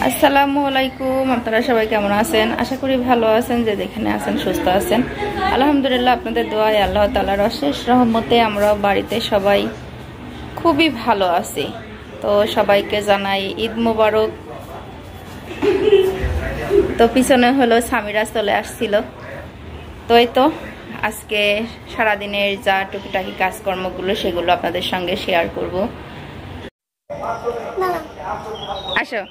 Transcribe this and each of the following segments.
আসসালামু আলাইকুম। আপনারা সবাই কেমন আছেন? আশা করি ভালো আছেন, যে যেখানে আছেন সুস্থ আছেন। আলহামদুলিল্লাহ, আপনাদের দোয়ায় আল্লাহ তাআলার অশেষ রহমতে আমরা বাড়িতে সবাই খুবই ভালো আছি। তো সবাইকে জানাই ঈদ মোবারক। তো পিছনে হলো সামিরা চলে আসছিল। তো এই তো আজকে সারাদিনের যা টুকিটাকি কাজকর্মগুলো সেগুলো আপনাদের সঙ্গে শেয়ার করব। আসো।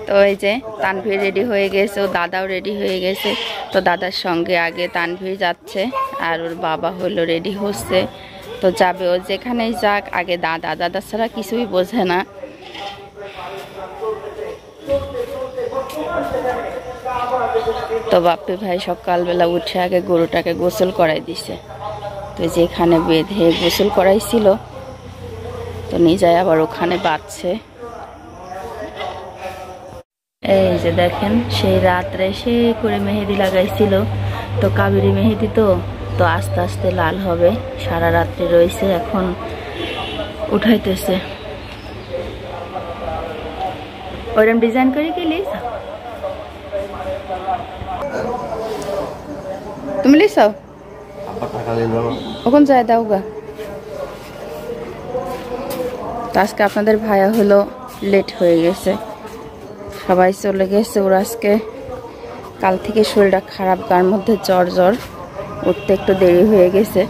তো এই যে তানভীর রেডি হয়ে গেছে, ও দাদাও রেডি হয়ে গেছে। তো দাদার সঙ্গে আগে তানভীর যাচ্ছে আর ওর বাবা হলো রেডি হচ্ছে। তো যাবে ও যেখানেই যাক, আগে দাদা ছাড়া কিছুই বোঝে না। তো বাপ্পি ভাই সকালবেলা উঠে আগে গরুটাকে গোসল করাই দিছে। তো যেখানে বেঁধে গোসল করাইছিল তো নিয়ে যায় আবার ওখানে বাঁধছে। এই যে দেখেন, সেই রাত্রে সে করে মেহেদি লাগাইছিল। তো কাবেরি মেহেদি তো আস্তে আস্তে লাল হবে। সারা রাত্রে রয়েছে, এখন উঠাইতেছে। ওরম ডিজাইন করে কি লিস তুমি লিসাও ওখান যায় দাও গা। তো আজকে আপনাদের ভাইয়া হলো লেট হয়ে গেছে, সবাই চলে গেছে। ওর আজকে কাল থেকে শরীরটা খারাপ, গার মধ্যে জ্বর উঠতে একটু দেরি হয়ে গেছে।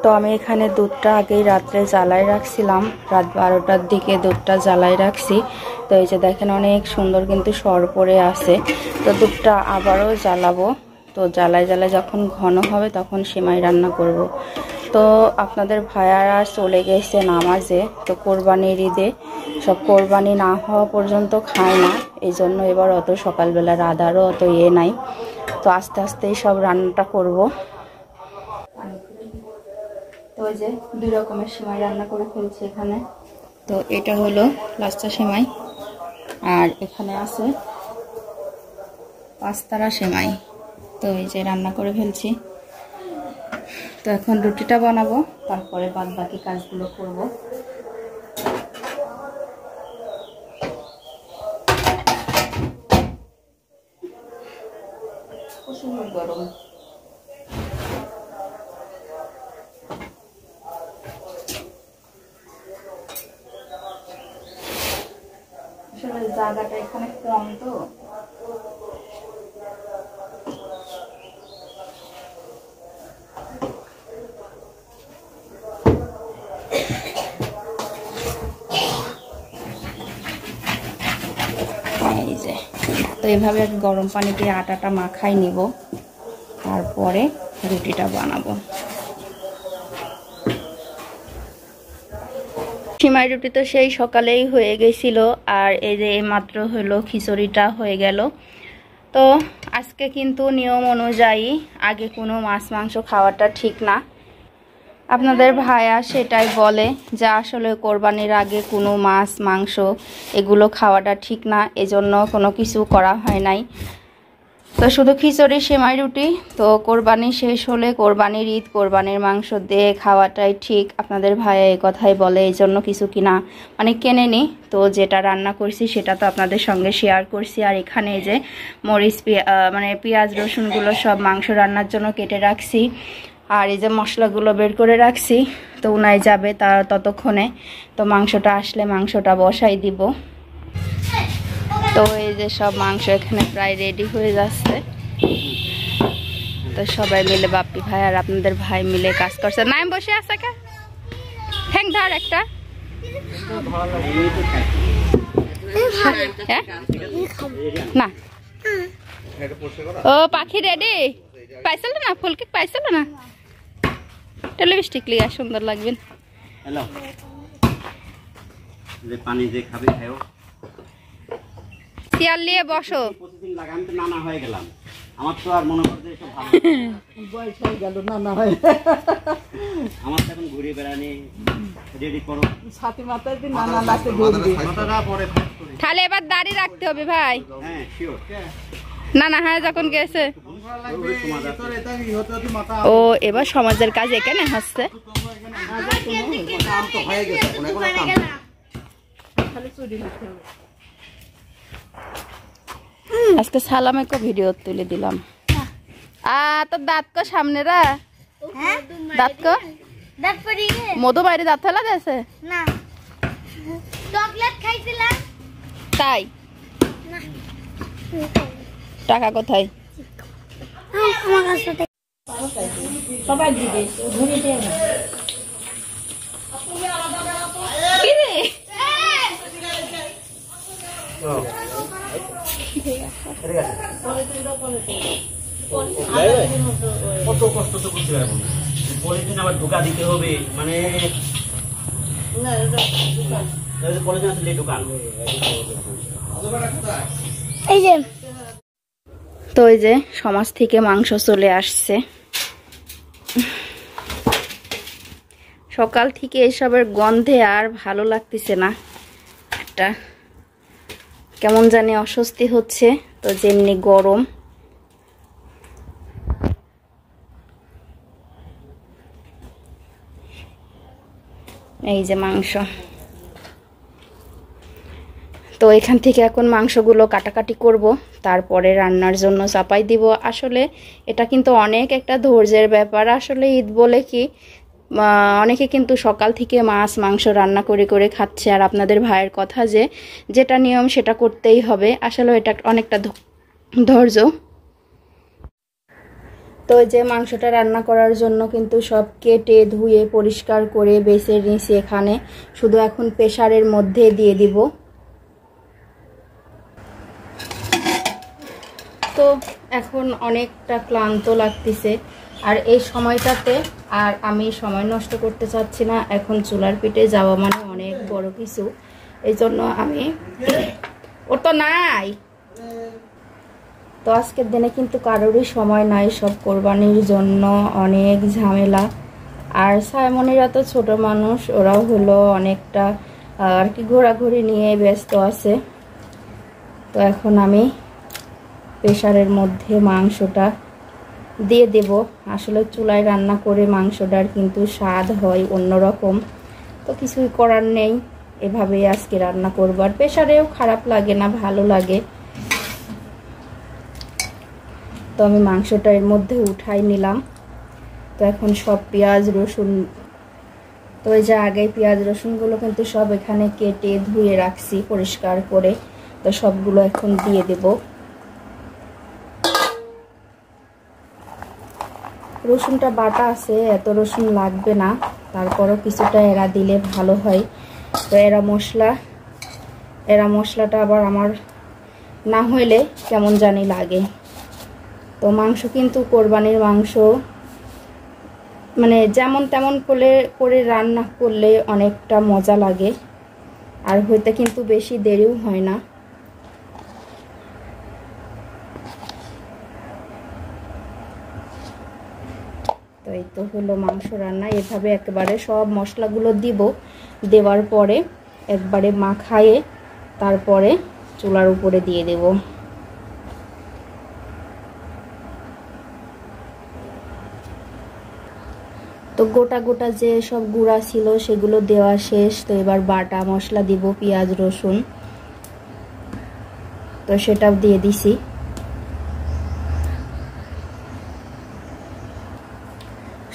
তো আমি এখানে দুধটা আগেই রাত্রে জ্বালায় রাখছিলাম, রাত 12টার দিকে দুধটা জ্বালায় রাখছি। তো এই যে দেখেন অনেক সুন্দর কিন্তু সর পড়ে আছে। তো দুধটা আবারও জ্বালাবো। তো জ্বালায় যখন ঘন হবে তখন সেমাই রান্না করব। তো আপনাদের ভাইয়ারা চলে গেছে নামাজে। তো কোরবানির ঈদে সব কোরবানি না হওয়া পর্যন্ত খায় না, এই জন্য এবার অত সকালবেলা রাধারও অত নাই। তো আস্তে আস্তেই সব রান্নাটা করব। তো ওই যে 2 রকমের সেমাই রান্না করে ফেলছি এখানে। তো এটা হলো লাচ্চা সেমাই, আর এখানে আছে পাঁচতারা সেমাই। তো এই যে রান্না করে ফেলছি। তো এখন রুটিটা বানাবো, তারপরে বাদ বাকি কাজগুলো করব। প্রচুর গরম। আসলে জায়গাটা এখানে কম, তো এই যে তো এইভাবে গরম পানি দিয়ে আটাটা মাখাই নিব, তারপরে রুটিটা বানাবো। সিমাই রুটি তো সেই সকালেই হয়ে গেছিল, আর এই যে মাত্র হলো খিচুড়িটা হয়ে গেল। তো আজকে কিন্তু নিয়ম অনুযায়ী আগে কোনো মাছ মাংস খাওয়াটা ঠিক না। আপনাদের ভাইয়া সেটাই বলে যে আসলে কোরবানির আগে কোনো মাছ মাংস এগুলো খাওয়াটা ঠিক না, এজন্য কোনো কিছু করা হয় নাই। তো শুধু খিচুড়ি সেমাই রুটি। তো কোরবানি শেষ হলে কোরবানির ঈদ কোরবানির মাংস দিয়ে খাওয়াটাই ঠিক। আপনাদের ভাইয়া এই কথাই বলে, এই জন্য কিছু কিনা মানে কেনে নি। তো যেটা রান্না করছি সেটা তো আপনাদের সঙ্গে শেয়ার করছি। আর এখানে যে মরিচ মানে পেঁয়াজ রসুনগুলো সব মাংস রান্নার জন্য কেটে রাখছি, আর এই যে মশলাগুলো বের করে রাখছি। তো উনাই যাবে তার ততক্ষণে। তো মাংসটা আসলে মাংসটা বসাই দিব। তো এই যে সব মাংস এখানে প্রায় রেডি হয়ে যাচ্ছে। তো সবাই মিলে বাপ্পি ভাই আর আপনাদের ভাই মিলে কাজ করছে। নাম বসে আছে কা ঠ্যাং ধর একটা। না ও পাখি রেডি পাইছিল না, ফুলকে পাইছিল না। লিপস্টিক লিয়া সুন্দর লাগবেন। হ্যালো যে পানি যে খাবে খাও, চেয়ার নিয়ে বসো। প্রতিদিন লাগাম তো নানা হয়ে গেলাম। আমার তো আর মনে করতে এসব ভালো বয়স হয়ে গেল না না হয় আমার তো এখন ঘুরে বেড়ানি রেডি করো সাথে মাথায় দিন না না লাগতে ঘুরবি মাথাটা পরে তাহলে এবার দাড়ি রাখতে হবে ভাই। হ্যাঁ শিওর না না হ্যাঁ যখন গেছে ও এবার সমাজের কাজ এখানে হচ্ছে। আজকে সালামে কো ভিডিও তুলে দিলাম। তোর দাঁত কো সামনে রা দাঁত কো মধু বাইরে দাঁত ফেলা গেছে না চকলেট খাইছিলাম তাই টাকা কোথায় আমার কাছে সবাই দিবে ঘুরে দে না কি রে কত কষ্ট তো করতে পারবো পলিথিন আবার ঢোকা দিতে হবে মানে পলিথিন আসলে দোকান এই যে তো এই যে সমাজ থেকে মাংস চলে আসছে। সকাল থেকে এসবের গন্ধে আর ভালো লাগতেছে না, একটা কেমন জানি অস্বস্তি হচ্ছে। তো যেমনি গরম এই যে মাংস, তো এখান থেকে এখন মাংসগুলো কাটাকাটি করব, তারপরে রান্নার জন্য চাপাই দিব। আসলে এটা কিন্তু অনেক একটা ধৈর্যের ব্যাপার। আসলে ঈদ বলে কি অনেকে কিন্তু সকাল থেকে মাছ মাংস রান্না করে করে খাচ্ছে, আর আপনাদের ভাইয়ের কথা যে যেটা নিয়ম সেটা করতেই হবে। আসলে এটা অনেকটা ধৈর্য। তো যে মাংসটা রান্না করার জন্য কিন্তু সব কেটে ধুয়ে পরিষ্কার করে বেছে নিয়েছি এখানে, শুধু এখন প্রেসারের মধ্যে দিয়ে দিব। তো এখন অনেকটা ক্লান্ত লাগতেছে, আর এই সময়টাতে আর আমি সময় নষ্ট করতে চাচ্ছি না। এখন চুলার পিঠে যাওয়া মানে অনেক বড় কিছু, এই জন্য আমি ও তো নাই। তো আজকের দিনে কিন্তু কারোরই সময় নাই, সব কোরবানির জন্য অনেক ঝামেলা। আর সাইমনিরা তো ছোট মানুষ, ওরাও হলো অনেকটা আর কি ঘোরাঘুরি নিয়ে ব্যস্ত আছে। তো এখন আমি প্রেসারের মধ্যে মাংসটা দিয়ে দেব। আসলে চুলায় রান্না করে মাংসটার কিন্তু স্বাদ হয় অন্যরকম, তো কিছুই করার নেই, এভাবেই আজকে রান্না করব। আর প্রেসারেও খারাপ লাগে না, ভালো লাগে। তো আমি মাংসটা এর মধ্যে উঠাই নিলাম। তো এখন সব পেঁয়াজ রসুন, তো এই যে আগে পেঁয়াজ রসুনগুলো কিন্তু সব এখানে কেটে ধুয়ে রাখছি পরিষ্কার করে, তো সবগুলো এখন দিয়ে দেব। রসুনটা বাটা আছে, এত রসুন লাগবে না, তারপরও কিছুটা এরা দিলে ভালো হয়। তো এরা মশলাটা আবার আমার না হইলে কেমন জানি লাগে। তো মাংস কিন্তু কোরবানির মাংস মানে যেমন তেমন করে রান্না করলে অনেকটা মজা লাগে, আর হইতে কিন্তু বেশি দেরিও হয় না। তো এই তো হলো মাংস রান্না। এভাবে একেবারে সব মশলাগুলো দিব, দেওয়ার পরে একবারে মাখায়ে তারপরে চুলার উপরে দিয়ে দেব। তো গোটা গোটা যে সব গুঁড়া ছিল সেগুলো দেওয়া শেষ। তো এবার বাটা মশলা দিব, পেঁয়াজ রসুন, তো সেটাও দিয়ে দিছি।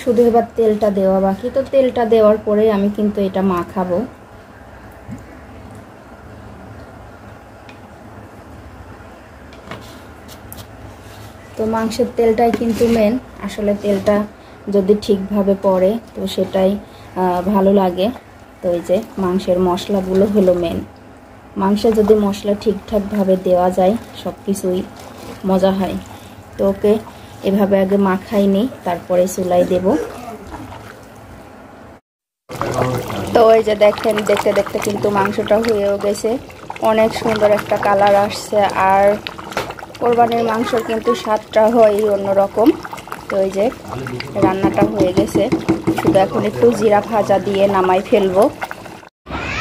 শুধু এবার তেলটা দেওয়া বাকি। তো তেলটা দেওয়ার পরে আমি কিন্তু এটা মাখাবো। তো মাংসের তেলটাই কিন্তু মেন। আসলে তেলটা যদি ঠিকভাবে পড়ে তো সেটাই ভালো লাগে। তো এই যে মাংসের মশলাগুলো হলো মেন। মাংসে যদি মশলা ঠিকঠাকভাবে দেওয়া যায় সব কিছুই মজা হয়। তো ওকে এভাবে আগে মাখাই নিই, তারপরে চুলাই দেব। তো এই যে দেখেন, দেখতে দেখতে কিন্তু মাংসটা হয়েও গেছে, অনেক সুন্দর একটা কালার আসছে। আর কোরবানির মাংসর কিন্তু স্বাদটা হয় অন্যরকম। তো এই যে রান্নাটা হয়ে গেছে, শুধু এখন একটু জিরা ভাজা দিয়ে নামাই ফেলবো।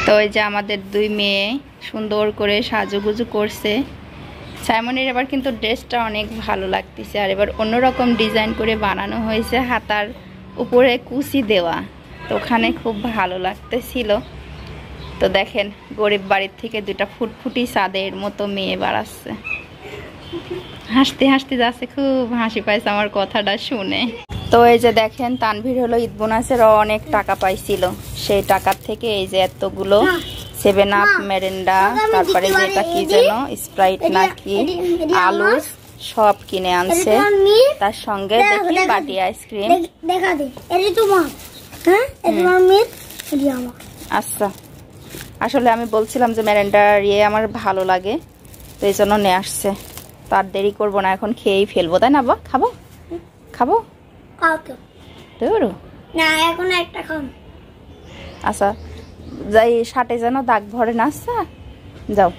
তো এই যে আমাদের দুই মেয়ে সুন্দর করে সাজুগুজু করছে। সাইমনের এবার কিন্তু ড্রেসটা অনেক ভালো লাগতেছে, আর এবার অন্যরকম ডিজাইন করে বানানো হয়েছে, হাতার উপরে কুচি দেওয়া। তো ওখানে খুব ভালো লাগতেছিল। তো দেখেন গরিব বাড়ির থেকে দুটা ফুটফুটি চাঁদের মতো মেয়ে বাড়াচ্ছে, হাসতে হাসতে যাচ্ছে, খুব হাসি পাইছে আমার কথাটা শুনে। তো এই যে দেখেন তানভীর হলো ঈদ বোনাসের অনেক টাকা পাইছিল, সেই টাকার থেকে এই যে এতগুলো 7 আপ মেরেন্ডা, তারপরে যেটা কি যেন স্প্রাইট নাকি আলু সব কিনে আনছে, তার সঙ্গে দেখি বাটি আইসক্রিম। দেখা দে এটি তোমার, হ্যাঁ এটি তোমার মেয়ে, এটি আমার। আচ্ছা, আসলে আমি বলছিলাম যে মেরেন্ডা আমার ভালো লাগে, তো এই জন্য নিয়ে আসছে। তার দেরি করবো না, এখন খেয়েই ফেলবো, তাই না? বা খাবো খাবো তোর না, এখন একটা খাম। আচ্ছা, যাই 60 যেন দাগ ভরে না। আচ্ছা যাও।